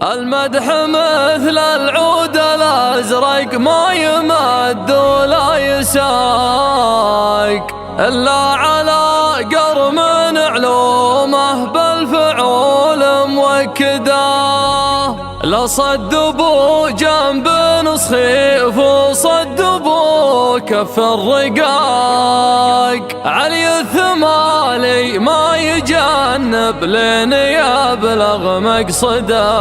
المدح مثل العود الأزرق ما يمد ولا يساق إلا على قرم علومه بالفعول موكدا. لا صدبوا جنب نصخيف وصدبوا كف الرقاق، علي الثمالي ما يجنب لين يبلغ مقصده.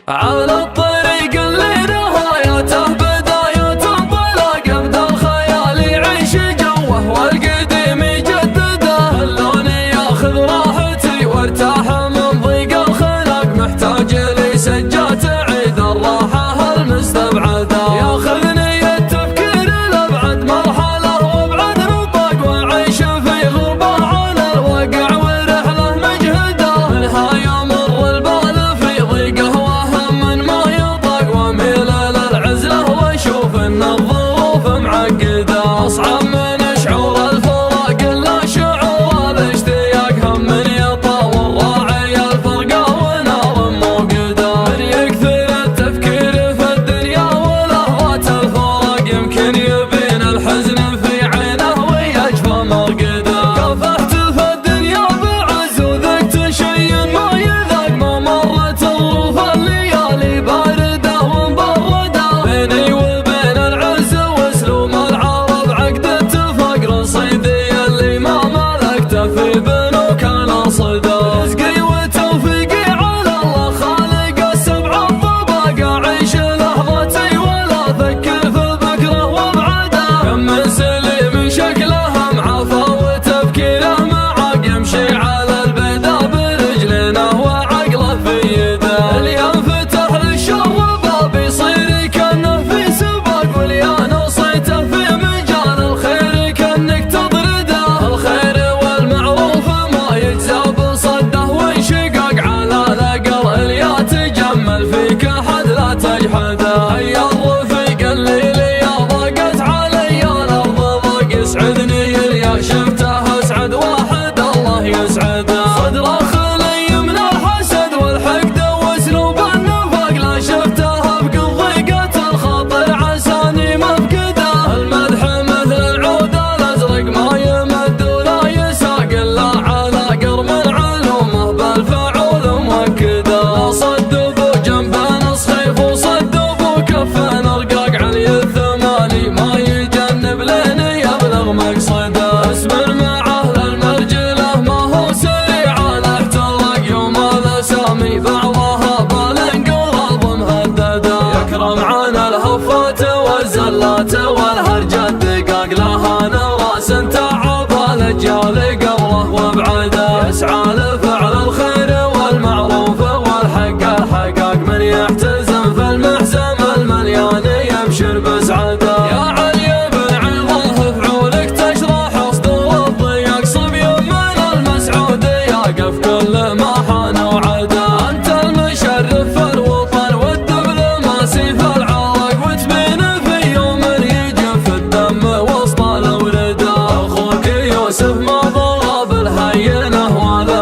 على الطريق اللي نهايته بداية انطلاق، ابدا الخيال يعيش جوه والقديم يجدده. خلوني ياخذ راحتي وارتاح من ضيق الخلق، محتاج لي سجات عيد الراحة المستبعدة. ياخذني التفكير لابعد مرحلة وابعد نطاق، واعيش في غربة عن الواقع ورحلة مجهدة. منها يمر البال في ضيقه وهم ما يطاق، واميل للعزلة واشوف ان الظروف معقدة. اصعب من شعور الفراق الا شعور الاشتياق، هم يطاول راعي الفرقة ونار موقدة. من يكثر التفكير في الدنيا ولهوات الفراق، يمكن يبين الحزن في عينه ويجفى مرقده. كافحت في الدنيا بعز وذقت شيء ما يذاق، ما مرت ظروف الليالي باردة ومبردة. بيني وبين العز واسلوم العرب عقد اتفاق، رصيدي اللي ما ملكته في بنوك نصده. رزقي وتوفيقي على الله خالق السبع الطبق، اعيش لحظتي ولا افكر في بكره وابعده. كم من سليم شكله معافى وتفكيره معاق، يمشي على البيضا برجلينه وعقله في يده. اللي ينفتح للشر باب يصير كانه في سباق، واللي نصيته في مجال الخير كانك تطرده. الخير والمعروف ما يجزى بصده وانشقاق، على الاقل اللي يتجمل فيك احد لا تجحده. هيا الرفيق اللي لي ضاقت علي الارض ضاق، يسعدني اللي شفته اسعد واحد الله يسعده. صدره خلي من الحسد والحقد واسلوب النفاق، لا شفته افقد ضيقة الخاطر عساني مفقده. المدح مثل العود الازرق ما يمد ولا يساق الا على قرم علومه بالفعول موكده. لا صدبوا جنب نصخيف وصدبوا كف رقاق، علي الثمالي ما يجنب لين يبلغ مقصده. اصبر مع اهل المرجله ما هو سريع الاحتراق، يوم الاسامي بعضها بالانقراض مهدده. يكرم عن الهفات والزلات والهرجه الدقاق، لها نراس تعب الاجيال قبله وابعده. يسعى لفعل الخير والمعروف والحق الحقاق، من يحتزم في المحزم المليان يبشر بسعده. يا علي بن عظاه فعولك تشرح صدور الضيق، صبي من المسعود يقف كل ما حان وعده. انت المشرف في الوطن والدبلوماسي في العراق، وتبين في يوم يجف الدم وسط الأولده. اخوك يوسف ما ضرب الهينه ولا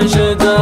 انشده